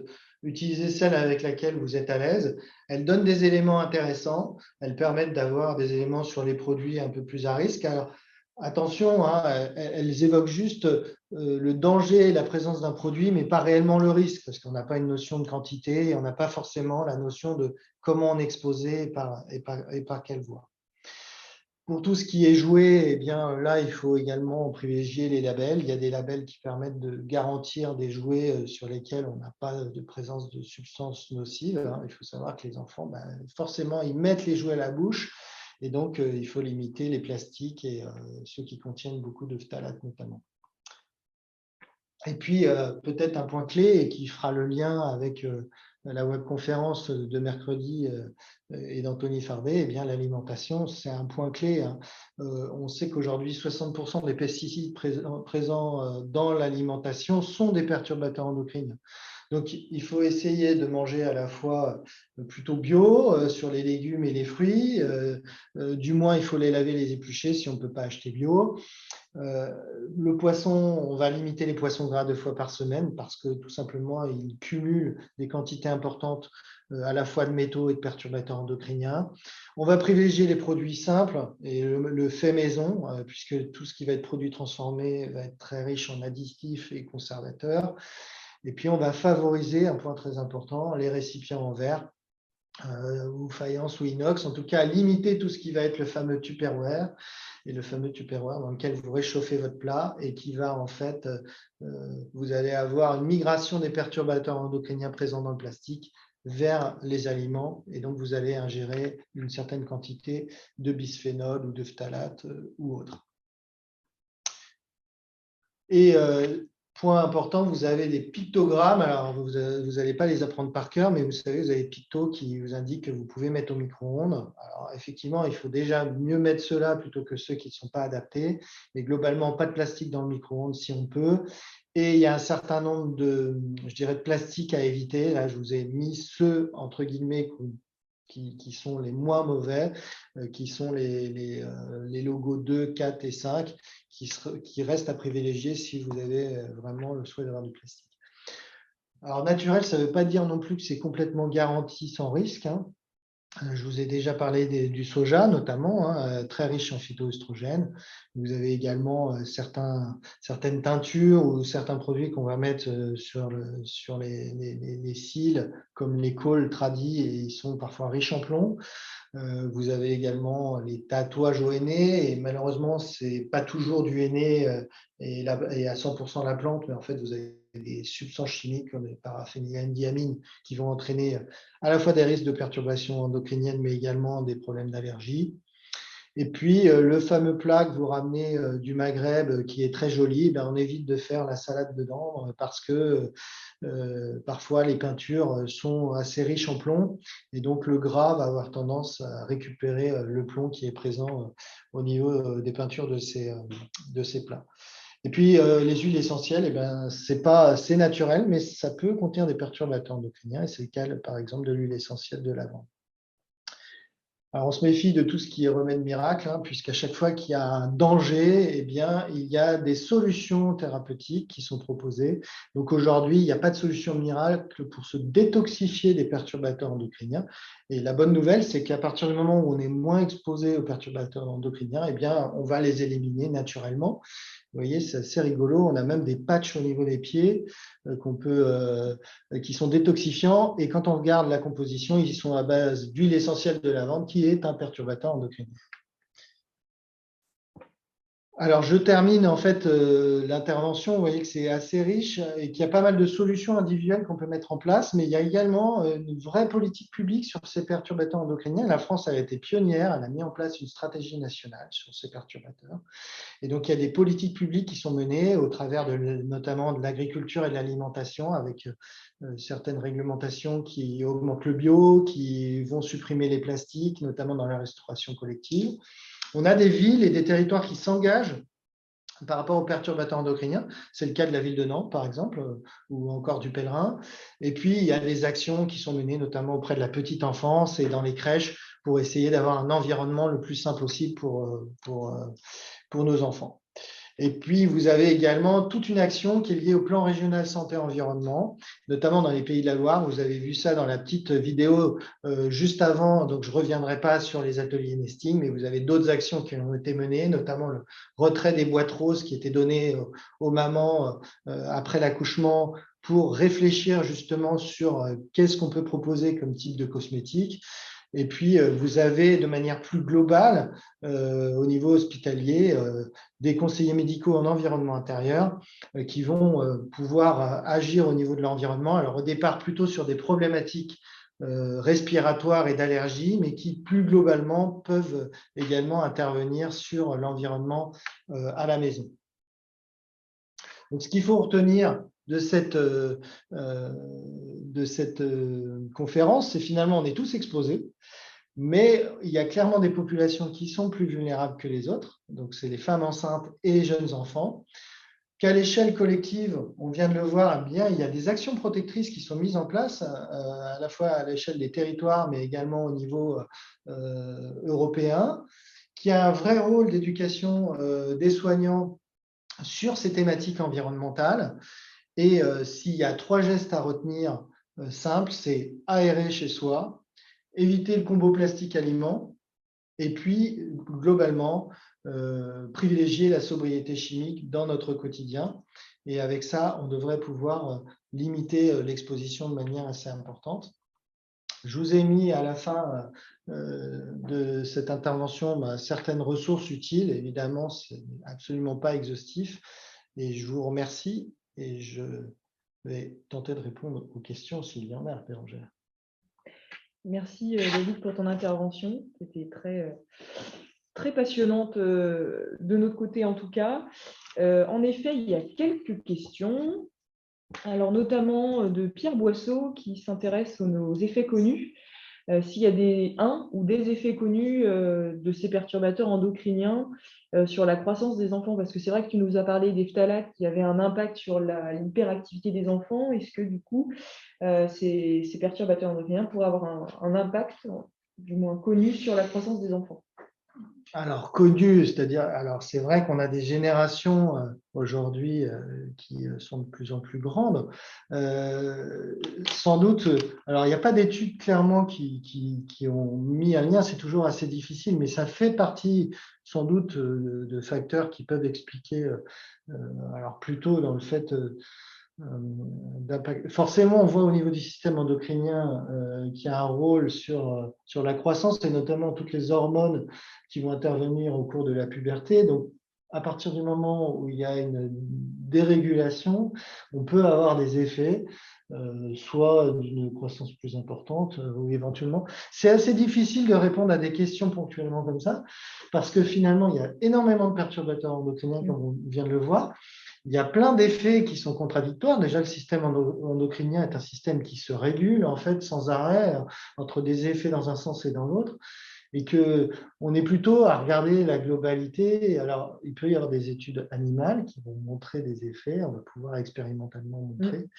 utilisez celle avec laquelle vous êtes à l'aise. Elles donnent des éléments intéressants, elles permettent d'avoir des éléments sur les produits un peu plus à risque. Alors, attention, hein, elles évoquent juste le danger et la présence d'un produit, mais pas réellement le risque, parce qu'on n'a pas une notion de quantité et on n'a pas forcément la notion de comment on est exposé et par quelle voie. Pour tout ce qui est jouet, eh bien, là, il faut également privilégier les labels. Il y a des labels qui permettent de garantir des jouets sur lesquels on n'a pas de présence de substances nocives. Il faut savoir que les enfants, forcément, ils mettent les jouets à la bouche. Et donc, il faut limiter les plastiques et ceux qui contiennent beaucoup de phtalates notamment. Et puis, peut-être un point clé et qui fera le lien avec la webconférence de mercredi et d'Anthony Fardet, eh bien, l'alimentation, c'est un point clé. Hein. On sait qu'aujourd'hui, 60% des pesticides présents dans l'alimentation sont des perturbateurs endocriniens. Donc, il faut essayer de manger à la fois plutôt bio sur les légumes et les fruits. Du moins, il faut les laver, les éplucher si on ne peut pas acheter bio. Le poisson, on va limiter les poissons gras 2 fois par semaine parce que tout simplement, ils cumulent des quantités importantes à la fois de métaux et de perturbateurs endocriniens. On va privilégier les produits simples et le fait maison, puisque tout ce qui va être produit transformé va être très riche en additifs et conservateurs. Et puis, on va favoriser, un point très important, les récipients en verre ou faïence ou inox, en tout cas limiter tout ce qui va être le fameux Tupperware, et le fameux Tupperware dans lequel vous réchauffez votre plat et qui va en fait, vous allez avoir une migration des perturbateurs endocriniens présents dans le plastique vers les aliments, et donc vous allez ingérer une certaine quantité de bisphénol ou de phtalates ou autre. Et point important, vous avez des pictogrammes. Alors, vous n'allez pas les apprendre par cœur, mais vous savez, vous avez des pictos qui vous indiquent que vous pouvez mettre au micro-ondes. Alors, effectivement, il faut déjà mieux mettre ceux-là plutôt que ceux qui ne sont pas adaptés. Mais globalement, pas de plastique dans le micro-ondes si on peut. Et il y a un certain nombre de, je dirais, de plastiques à éviter. Là, je vous ai mis ceux, entre guillemets, qui sont les moins mauvais, qui sont les logos 2, 4 et 5, qui restent à privilégier si vous avez vraiment le souhait d'avoir du plastique. Alors, naturel, ça ne veut pas dire non plus que c'est complètement garanti sans risque. Hein. Je vous ai déjà parlé du soja, notamment, hein, très riche en phytoœstrogènes. Vous avez également certaines teintures ou certains produits qu'on va mettre sur les cils, comme les cols tradis, et ils sont parfois riches en plomb. Vous avez également les tatouages au henné, et malheureusement, ce n'est pas toujours du henné et à 100% la plante, mais en fait, vous avez des substances chimiques comme les paraphénylenediamines qui vont entraîner à la fois des risques de perturbations endocriniennes, mais également des problèmes d'allergie. Et puis, le fameux plat que vous ramenez du Maghreb, qui est très joli, on évite de faire la salade dedans parce que parfois, les peintures sont assez riches en plomb et donc le gras va avoir tendance à récupérer le plomb qui est présent au niveau des peintures de ces plats. Et puis, les huiles essentielles, c'est naturel, mais ça peut contenir des perturbateurs endocriniens et c'est le cas, par exemple, de l'huile essentielle de lavande. Alors, on se méfie de tout ce qui est remède miracle, puisqu'à chaque fois qu'il y a un danger, il y a des solutions thérapeutiques qui sont proposées. Donc aujourd'hui, il n'y a pas de solution miracle pour se détoxifier des perturbateurs endocriniens. Et la bonne nouvelle, c'est qu'à partir du moment où on est moins exposé aux perturbateurs endocriniens, on va les éliminer naturellement. Vous voyez, c'est assez rigolo. On a même des patchs au niveau des pieds qui sont détoxifiants. Et quand on regarde la composition, ils sont à base d'huile essentielle de lavande, qui est un perturbateur endocrinien. Alors, je termine en fait l'intervention. Vous voyez que c'est assez riche et qu'il y a pas mal de solutions individuelles qu'on peut mettre en place, mais il y a également une vraie politique publique sur ces perturbateurs endocriniens. La France a été pionnière, elle a mis en place une stratégie nationale sur ces perturbateurs. Et donc, il y a des politiques publiques qui sont menées au travers notamment de l'agriculture et de l'alimentation, avec certaines réglementations qui augmentent le bio, qui vont supprimer les plastiques, notamment dans la restauration collective. On a des villes et des territoires qui s'engagent par rapport aux perturbateurs endocriniens. C'est le cas de la ville de Nantes, par exemple, ou encore du Pèlerin. Et puis, il y a des actions qui sont menées notamment auprès de la petite enfance et dans les crèches pour essayer d'avoir un environnement le plus sain possible pour nos enfants. Et puis, vous avez également toute une action qui est liée au plan régional santé-environnement, notamment dans les Pays de la Loire. Vous avez vu ça dans la petite vidéo juste avant, donc je ne reviendrai pas sur les ateliers nesting, mais vous avez d'autres actions qui ont été menées, notamment le retrait des boîtes roses qui étaient données aux mamans après l'accouchement pour réfléchir justement sur qu'est-ce qu'on peut proposer comme type de cosmétique. Et puis, vous avez de manière plus globale, au niveau hospitalier, des conseillers médicaux en environnement intérieur qui vont pouvoir agir au niveau de l'environnement. Alors, au départ, plutôt sur des problématiques respiratoires et d'allergie, mais qui, plus globalement, peuvent également intervenir sur l'environnement à la maison. Donc, ce qu'il faut retenir de cette conférence, c'est finalement on est tous exposés, mais il y a clairement des populations qui sont plus vulnérables que les autres, donc c'est les femmes enceintes et les jeunes enfants, qu'à l'échelle collective, on vient de le voir, il y a des actions protectrices qui sont mises en place, à la fois à l'échelle des territoires, mais également au niveau européen, qui a un vrai rôle d'éducation des soignants sur ces thématiques environnementales. Et s'il y a 3 gestes à retenir simples, c'est aérer chez soi, éviter le combo plastique-aliment, et puis globalement, privilégier la sobriété chimique dans notre quotidien. Et avec ça, on devrait pouvoir limiter l'exposition de manière assez importante. Je vous ai mis à la fin de cette intervention certaines ressources utiles. Évidemment, ce n'est absolument pas exhaustif. Et je vous remercie. Et je vais tenter de répondre aux questions s'il y en a, Bérangère. Merci David pour ton intervention. C'était très passionnante de notre côté en tout cas. En effet, il y a quelques questions. Alors notamment de Pierre Boisseau qui s'intéresse aux effets connus. S'il y a un ou des effets connus de ces perturbateurs endocriniens sur la croissance des enfants, parce que c'est vrai que tu nous as parlé des phtalates qui avaient un impact sur l'hyperactivité des enfants. Est-ce que du coup, ces perturbateurs endocriniens pourraient avoir un impact, du moins connu, sur la croissance des enfants? Alors, connu, c'est-à-dire, alors c'est vrai qu'on a des générations aujourd'hui qui sont de plus en plus grandes. Sans doute, alors il n'y a pas d'études clairement qui ont mis un lien, c'est toujours assez difficile, mais ça fait partie sans doute de facteurs qui peuvent expliquer, alors plutôt dans le fait d'impact. Forcément, on voit au niveau du système endocrinien qu'il y a un rôle sur la croissance et notamment toutes les hormones qui vont intervenir au cours de la puberté. Donc, à partir du moment où il y a une dérégulation, on peut avoir des effets, soit d'une croissance plus importante ou éventuellement. C'est assez difficile de répondre à des questions ponctuellement comme ça, parce que finalement, il y a énormément de perturbateurs endocriniens, comme on vient de le voir. Il y a plein d'effets qui sont contradictoires. Déjà, le système endocrinien est un système qui se régule en fait sans arrêt entre des effets dans un sens et dans l'autre, et que on est plutôt à regarder la globalité. Alors, il peut y avoir des études animales qui vont montrer des effets, on va pouvoir expérimentalement montrer,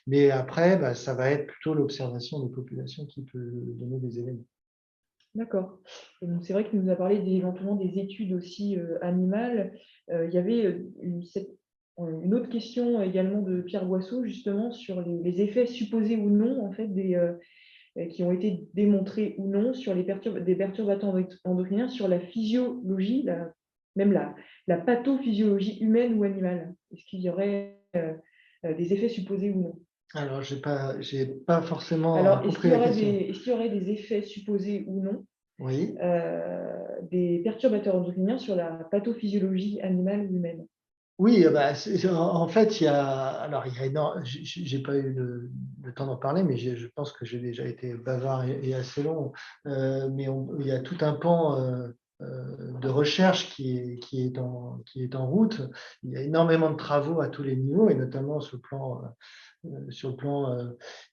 mais après, ça va être plutôt l'observation des populations qui peut donner des éléments. D'accord. C'est vrai qu'il nous a parlé éventuellement des études aussi animales. Il y avait une autre question également de Pierre Boisseau, justement, sur les effets supposés ou non, en fait, qui ont été démontrés ou non sur des perturbateurs endocriniens, sur la physiologie, même la pathophysiologie humaine ou animale. Est-ce qu'il y aurait des effets supposés ou non? Alors, j'ai pas forcément Alors, compris la question. Est-ce qu'il y aurait des effets supposés ou non Oui. des perturbateurs endocriniens sur la pathophysiologie animale ou humaine? Oui, en fait, j'ai pas eu le temps d'en parler, mais je pense que j'ai déjà été bavard et assez long. Mais il y a tout un pan de recherche qui est en route. Il y a énormément de travaux à tous les niveaux, et notamment sur le plan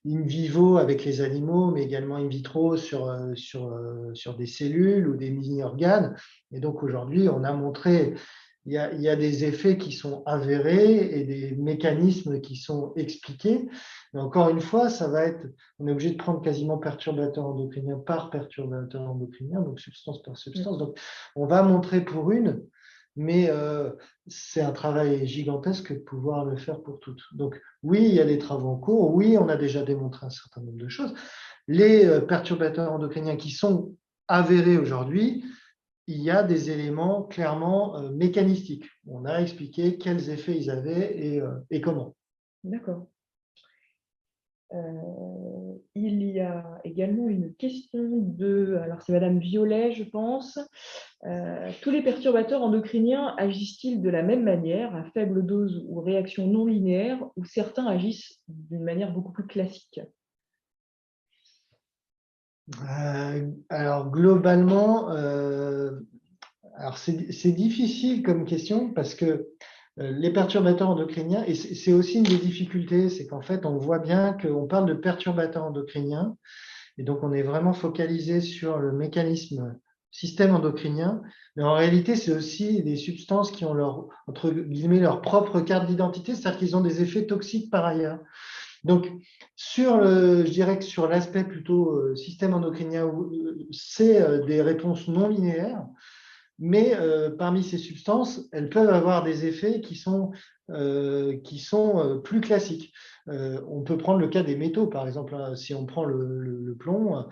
in vivo avec les animaux, mais également in vitro sur des cellules ou des mini-organes. Et donc aujourd'hui, on a montré il y a des effets qui sont avérés et des mécanismes qui sont expliqués. Mais encore une fois, on est obligé de prendre quasiment perturbateur endocrinien par perturbateur endocrinien, donc substance par substance. Donc, on va montrer pour une, mais c'est un travail gigantesque de pouvoir le faire pour toutes. Donc, oui, il y a des travaux en cours. Oui, on a déjà démontré un certain nombre de choses. Les perturbateurs endocriniens qui sont avérés aujourd'hui, il y a des éléments clairement mécanistiques. On a expliqué quels effets ils avaient et comment. D'accord. Il y a également une question alors c'est Madame Violet, je pense. Tous les perturbateurs endocriniens agissent-ils de la même manière, à faible dose ou réaction non linéaire, ou certains agissent d'une manière beaucoup plus classique? Alors globalement, c'est difficile comme question parce que les perturbateurs endocriniens, et c'est aussi une des difficultés, c'est qu'en fait on voit bien qu'on parle de perturbateurs endocriniens et donc on est vraiment focalisé sur le mécanisme système endocrinien, mais en réalité c'est aussi des substances qui ont entre guillemets leur propre carte d'identité, c'est-à-dire qu'ils ont des effets toxiques par ailleurs. Donc, je dirais que sur l'aspect plutôt système endocrinien, c'est des réponses non linéaires, mais parmi ces substances, elles peuvent avoir des effets qui sont plus classiques. On peut prendre le cas des métaux, par exemple. Si on prend le plomb,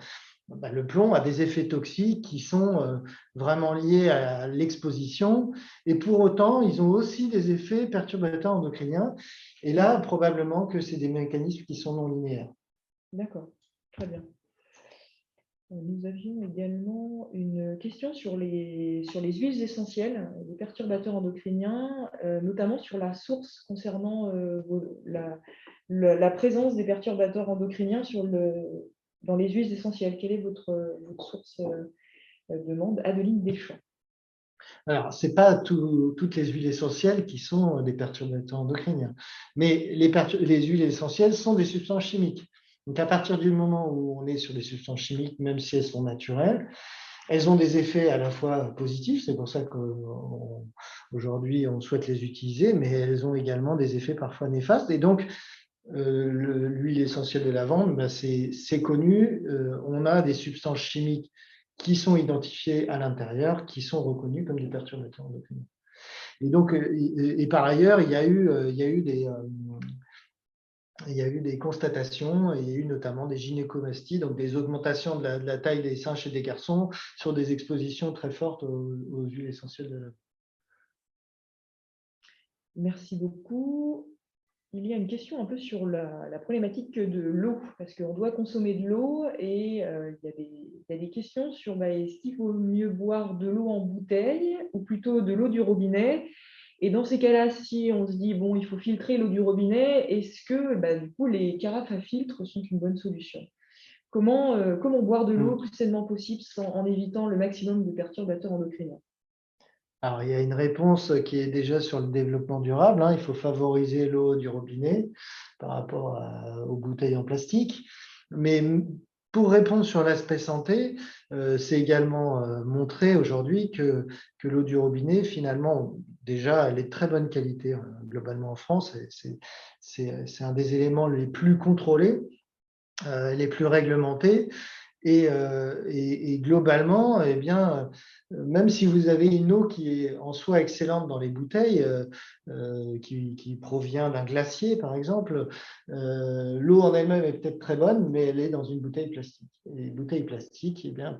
le plomb a des effets toxiques qui sont vraiment liés à l'exposition, et pour autant, ils ont aussi des effets perturbateurs endocriniens. Et là, probablement que c'est des mécanismes qui sont non linéaires. D'accord, très bien. Nous avions également une question sur les huiles essentielles, les perturbateurs endocriniens, notamment sur la source concernant la présence des perturbateurs endocriniens dans les huiles essentielles. Quelle est votre source? Demande Adeline Deschamps. Alors, ce n'est pas toutes les huiles essentielles qui sont des perturbateurs endocriniens, mais les huiles essentielles sont des substances chimiques. Donc, à partir du moment où on est sur des substances chimiques, même si elles sont naturelles, elles ont des effets à la fois positifs, c'est pour ça qu'aujourd'hui on souhaite les utiliser, mais elles ont également des effets parfois néfastes. Et donc, l'huile essentielle de lavande, c'est connu, on a des substances chimiques qui sont identifiées à l'intérieur, qui sont reconnues comme des perturbateurs endocriniens. Et donc, et par ailleurs, il y a eu des constatations, et il y a eu notamment des gynécomasties, donc des augmentations de la taille des seins chez des garçons sur des expositions très fortes aux huiles essentielles de lavande. Merci beaucoup. Il y a une question un peu sur la problématique de l'eau, parce qu'on doit consommer de l'eau et il y a des questions sur est-ce qu'il vaut mieux boire de l'eau en bouteille ou plutôt de l'eau du robinet? Et dans ces cas-là, si on se dit, bon, il faut filtrer l'eau du robinet, est-ce que du coup, les carafes à filtre sont une bonne solution? Comment boire de l'eau le plus sainement possible en évitant le maximum de perturbateurs endocriniens? Alors, il y a une réponse qui est déjà sur le développement durable, hein. Il faut favoriser l'eau du robinet par rapport aux bouteilles en plastique. Mais pour répondre sur l'aspect santé, c'est également montré aujourd'hui que l'eau du robinet, finalement, déjà, elle est de très bonne qualité globalement en France. C'est un des éléments les plus contrôlés, les plus réglementés. Et globalement, eh bien, même si vous avez une eau qui est en soi excellente dans les bouteilles, qui provient d'un glacier, par exemple, l'eau en elle-même est peut-être très bonne, mais elle est dans une bouteille plastique. Et les bouteilles plastiques, eh bien,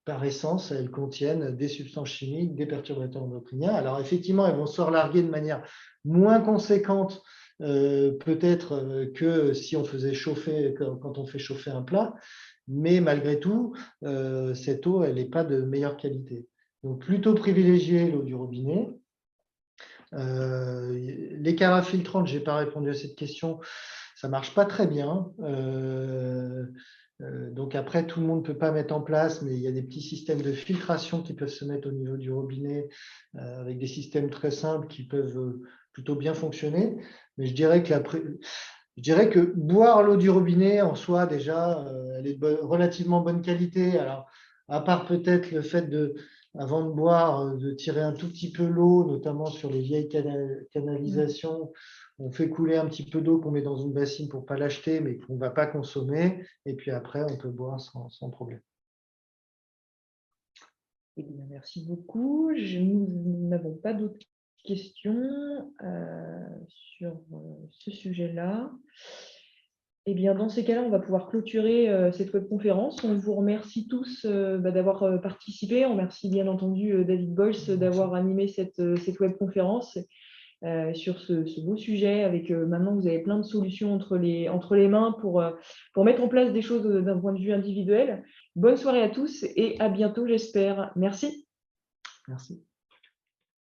par essence, elles contiennent des substances chimiques, des perturbateurs endocriniens. Alors, effectivement, elles vont se relarguer de manière moins conséquente peut-être que si on faisait chauffer, quand on fait chauffer un plat, mais malgré tout, cette eau, elle n'est pas de meilleure qualité. Donc, plutôt privilégier l'eau du robinet. Les carafes filtrantes, je n'ai pas répondu à cette question, ça ne marche pas très bien. Donc après, tout le monde ne peut pas mettre en place, mais il y a des petits systèmes de filtration qui peuvent se mettre au niveau du robinet avec des systèmes très simples qui peuvent plutôt bien fonctionner. Mais je dirais que boire l'eau du robinet en soi, déjà, elle est de relativement bonne qualité. Alors, à part peut-être le fait avant de boire, de tirer un tout petit peu l'eau, notamment sur les vieilles canalisations. On fait couler un petit peu d'eau qu'on met dans une bassine pour ne pas l'acheter, mais qu'on ne va pas consommer. Et puis après, on peut boire sans problème. Eh bien, merci beaucoup. Nous n'avons pas d'autres questions sur ce sujet-là. Eh bien, dans ces cas-là, on va pouvoir clôturer cette webconférence. On vous remercie tous d'avoir participé. On remercie bien entendu David Boyce d'avoir animé cette webconférence sur ce beau sujet. Avec maintenant, vous avez plein de solutions entre les mains pour mettre en place des choses d'un point de vue individuel. Bonne soirée à tous et à bientôt, j'espère. Merci. Merci.